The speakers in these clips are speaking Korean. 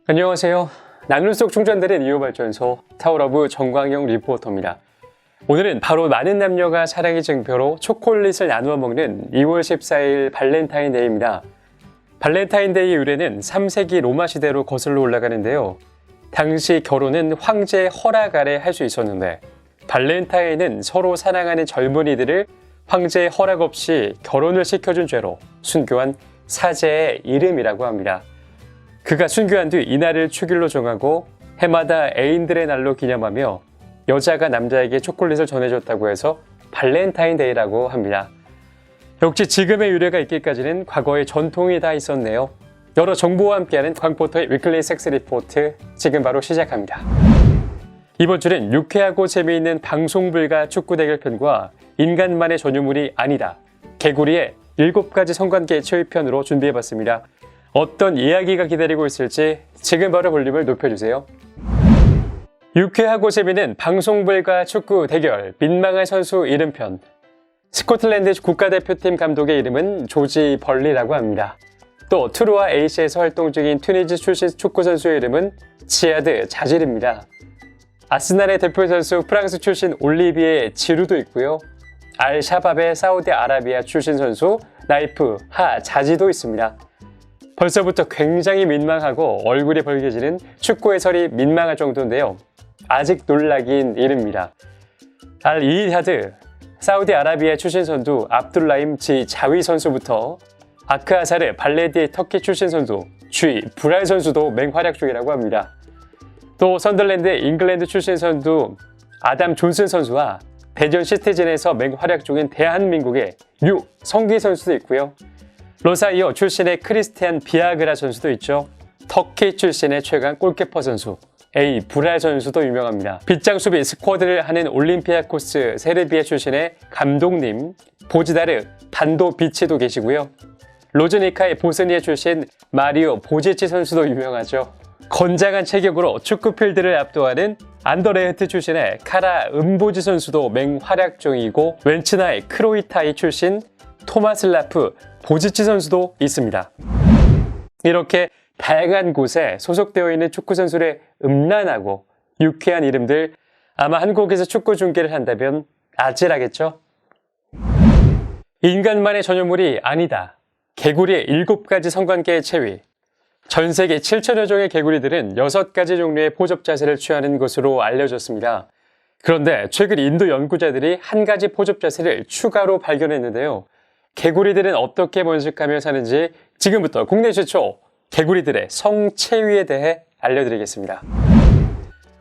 안녕하세요. 나눔 속 충전되는 이호발전소 타워러브 정광영 리포터입니다. 오늘은 바로 많은 남녀가 사랑의 증표로 초콜릿을 나누어 먹는 2월 14일 발렌타인데이입니다. 발렌타인데이의 유래는 3세기 로마 시대로 거슬러 올라가는데요. 당시 결혼은 황제의 허락 아래 할 수 있었는데 발렌타인은 서로 사랑하는 젊은이들을 황제의 허락 없이 결혼을 시켜준 죄로 순교한 사제의 이름이라고 합니다. 그가 순교한 뒤 이날을 축일로 정하고 해마다 애인들의 날로 기념하며 여자가 남자에게 초콜릿을 전해줬다고 해서 발렌타인데이라고 합니다. 역시 지금의 유래가 있기까지는 과거의 전통이 다 있었네요. 여러 정보와 함께하는 광포터의 위클리 섹스 리포트 지금 바로 시작합니다. 이번 주는 유쾌하고 재미있는 방송불가 축구 대결편과 인간만의 전유물이 아니다. 개구리의 7가지 성관계 체위편으로 준비해봤습니다. 어떤 이야기가 기다리고 있을지 지금 바로 볼륨을 높여주세요. 유쾌하고 재미있는 방송불가 축구 대결 민망한 선수 이름편. 스코틀랜드 국가대표팀 감독의 이름은 조지 벌리라고 합니다. 또 트루와 A씨에서 활동 중인 튜니지 출신 축구선수의 이름은 지아드 자질입니다. 아스날의 대표 선수 프랑스 출신 올리비에 지루도 있고요. 알샤밥의 사우디아라비아 출신 선수 나이프 하 자지도 있습니다. 벌써부터 굉장히 민망하고 얼굴이 벌개지는 축구 해설이 민망할 정도인데요. 아직 놀라긴 이릅니다. 알-이하드, 사우디아라비아 출신 선수 압둘라임 지 자위 선수부터 아크아사르 발레디 터키 출신 선수 쥐 브랄 선수도 맹활약 중이라고 합니다. 또 선덜랜드 잉글랜드 출신 선수 아담 존슨 선수와 대전 시티즌에서 맹활약 중인 대한민국의 류 성기 선수도 있고요. 로사이오 출신의 크리스티안 비아그라 선수도 있죠. 터키 출신의 최강 골키퍼 선수 A 브랄 선수도 유명합니다. 빗장 수비 스쿼드를 하는 올림피아코스 세르비아 출신의 감독님 보지다르 단도비치도 계시고요. 로즈니카의 보스니아 출신 마리오 보지치 선수도 유명하죠. 건장한 체격으로 축구 필드를 압도하는 안더레흐트 출신의 카라 은보지 선수도 맹활약 중이고 웬츠나의 크로이타이 출신 토마슬라프 보지치 선수도 있습니다. 이렇게 다양한 곳에 소속되어 있는 축구 선수들의 음란하고 유쾌한 이름들, 아마 한국에서 축구 중계를 한다면 아찔하겠죠? 인간만의 전유물이 아니다. 개구리의 7가지 성관계의 체위. 전 세계 7천여 종의 개구리들은 6가지 종류의 포접 자세를 취하는 것으로 알려졌습니다. 그런데 최근 인도 연구자들이 한 가지 포접 자세를 추가로 발견했는데요. 개구리들은 어떻게 번식하며 사는지 지금부터 국내 최초 개구리들의 성체위에 대해 알려드리겠습니다.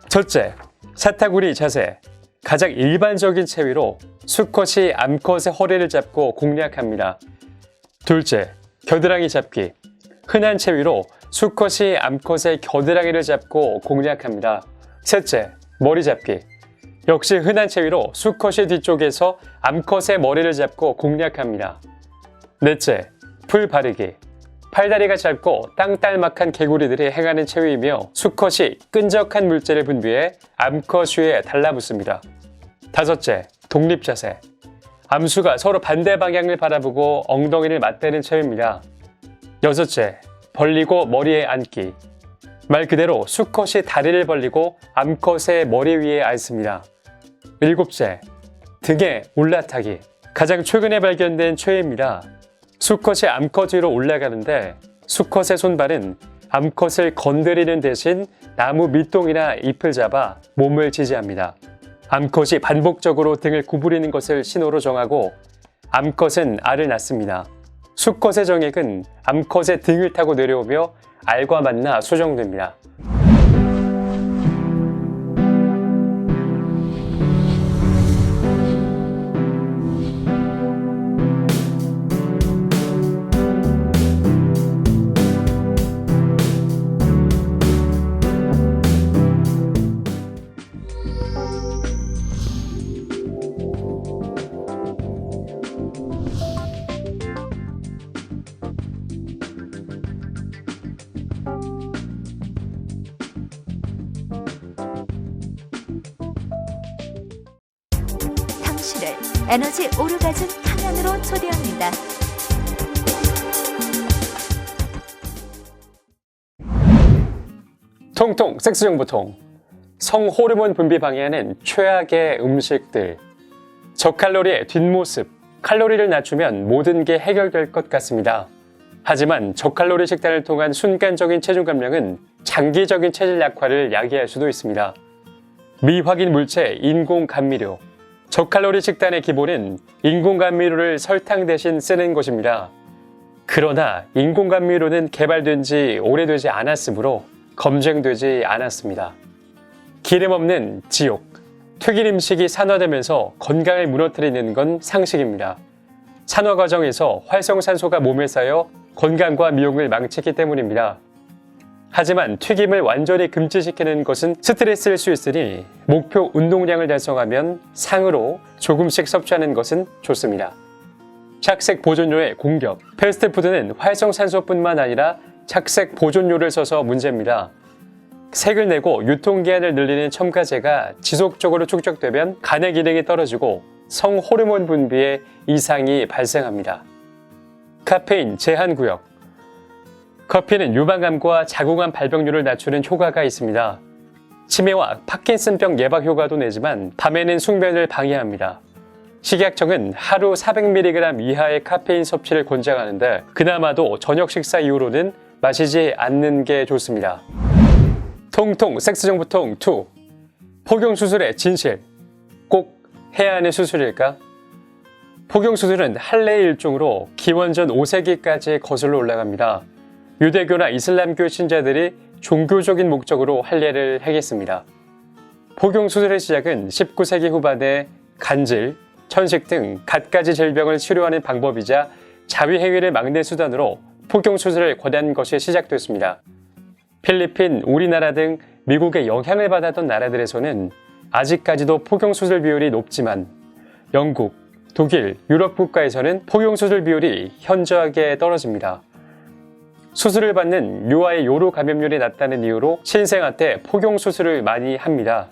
첫째, 사타구니 자세. 가장 일반적인 체위로 수컷이 암컷의 허리를 잡고 공략합니다. 둘째, 겨드랑이 잡기. 흔한 체위로 수컷이 암컷의 겨드랑이를 잡고 공략합니다. 셋째, 머리 잡기. 역시 흔한 체위로 수컷이 뒤쪽에서 암컷의 머리를 잡고 공략합니다. 넷째, 풀 바르기. 팔다리가 짧고 땅딸막한 개구리들이 행하는 체위이며 수컷이 끈적한 물질을 분비해 암컷 위에 달라붙습니다. 다섯째, 독립자세. 암수가 서로 반대 방향을 바라보고 엉덩이를 맞대는 체위입니다. 여섯째, 벌리고 머리에 앉기. 말 그대로 수컷이 다리를 벌리고 암컷의 머리 위에 앉습니다. 일곱째, 등에 올라타기. 가장 최근에 발견된 체위입니다. 수컷이 암컷 위로 올라가는데 수컷의 손발은 암컷을 건드리는 대신 나무 밑동이나 잎을 잡아 몸을 지지합니다. 암컷이 반복적으로 등을 구부리는 것을 신호로 정하고 암컷은 알을 낳습니다. 수컷의 정액은 암컷의 등을 타고 내려오며 알과 만나 수정됩니다. 당신을 에너지 오르가즘 탕양으로 초대합니다. 통통 섹스 정보통. 성호르몬 분비 방해하는 최악의 음식들. 저칼로리의 뒷모습. 칼로리를 낮추면 모든 게 해결될 것 같습니다. 하지만 저칼로리 식단을 통한 순간적인 체중 감량은 장기적인 체질 약화를 야기할 수도 있습니다. 미확인 물체 인공 감미료. 저칼로리 식단의 기본은 인공 감미료를 설탕 대신 쓰는 것입니다. 그러나 인공 감미료는 개발된 지 오래되지 않았으므로 검증되지 않았습니다. 기름 없는 지옥. 튀긴 음식이 산화되면서 건강을 무너뜨리는 건 상식입니다. 산화 과정에서 활성산소가 몸에 쌓여 건강과 미용을 망치기 때문입니다. 하지만 튀김을 완전히 금지시키는 것은 스트레스일 수 있으니 목표 운동량을 달성하면 상으로 조금씩 섭취하는 것은 좋습니다. 착색 보존료의 공격. 패스트푸드는 활성산소뿐만 아니라 착색 보존료를 써서 문제입니다. 색을 내고 유통기한을 늘리는 첨가제가 지속적으로 축적되면 간의 기능이 떨어지고 성호르몬 분비에 이상이 발생합니다. 카페인 제한구역. 커피는 유방암과 자궁암 발병률을 낮추는 효과가 있습니다. 치매와 파킨슨병 예방 효과도 내지만 밤에는 숙면을 방해합니다. 식약청은 하루 400mg 이하의 카페인 섭취를 권장하는데 그나마도 저녁 식사 이후로는 마시지 않는 게 좋습니다. 통통 섹스정보통 2. 포경수술의 진실. 꼭 해야 하는 수술일까? 포경수술은 할례의 일종으로 기원전 5세기까지 거슬러 올라갑니다. 유대교나 이슬람교 신자들이 종교적인 목적으로 할례를 행했습니다. 포경수술의 시작은 19세기 후반에 간질, 천식 등 갖가지 질병을 치료하는 방법이자 자위행위를 막는 수단으로 포경수술을 권한 것이 시작됐습니다. 필리핀, 우리나라 등 미국의 영향을 받았던 나라들에서는 아직까지도 포경수술 비율이 높지만 영국, 독일, 유럽 국가에서는 포경수술 비율이 현저하게 떨어집니다. 수술을 받는 유아의 요로 감염률이 낮다는 이유로 신생아 때 포경수술을 많이 합니다.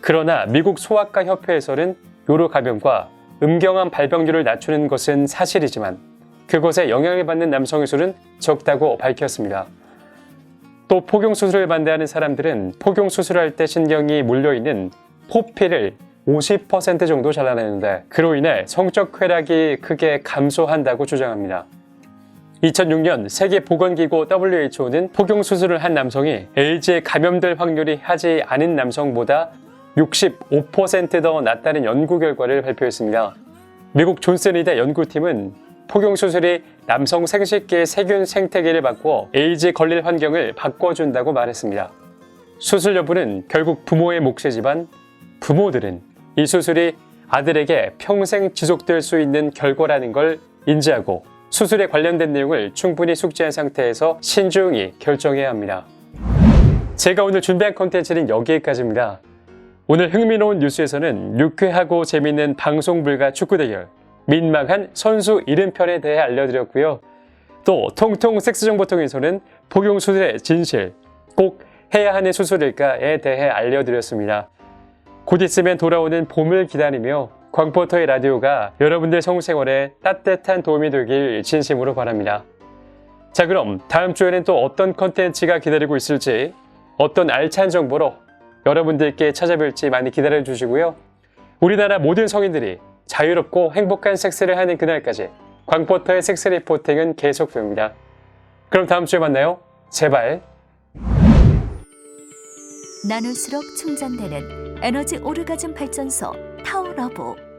그러나 미국 소아과 협회에서는 요로 감염과 음경암 발병률을 낮추는 것은 사실이지만 그것에 영향을 받는 남성의 수는 적다고 밝혔습니다. 또 포경수술을 반대하는 사람들은 포경수술할 때 신경이 몰려있는 포피를 50% 정도 잘라내는데 그로 인해 성적 쾌락이 크게 감소한다고 주장합니다. 2006년 세계보건기구 WHO는 포경수술을 한 남성이 에이즈에 감염될 확률이 하지 않은 남성보다 65% 더 낮다는 연구 결과를 발표했습니다. 미국 존슨의대 연구팀은 포경수술이 남성 생식기의 세균 생태계를 바꾸어 에이즈 걸릴 환경을 바꿔준다고 말했습니다. 수술 여부는 결국 부모의 몫이지만 부모들은 이 수술이 아들에게 평생 지속될 수 있는 결과라는 걸 인지하고 수술에 관련된 내용을 충분히 숙지한 상태에서 신중히 결정해야 합니다. 제가 오늘 준비한 콘텐츠는 여기까지입니다. 오늘 흥미로운 뉴스에서는 유쾌하고 재미있는 방송 불가 축구 대결, 민망한 선수 이름편에 대해 알려드렸고요. 또 통통 섹스 정보통에서는 포경수술의 진실, 꼭 해야 하는 수술일까에 대해 알려드렸습니다. 곧 있으면 돌아오는 봄을 기다리며 광포터의 라디오가 여러분들 성생활에 따뜻한 도움이 되길 진심으로 바랍니다. 자, 그럼 다음 주에는 또 어떤 컨텐츠가 기다리고 있을지, 어떤 알찬 정보로 여러분들께 찾아뵐지 많이 기다려주시고요. 우리나라 모든 성인들이 자유롭고 행복한 섹스를 하는 그날까지 광포터의 섹스 리포팅은 계속됩니다. 그럼 다음 주에 만나요. 제발. 나눌수록 충전되는 에너지 오르가즘 발전소 타워러브.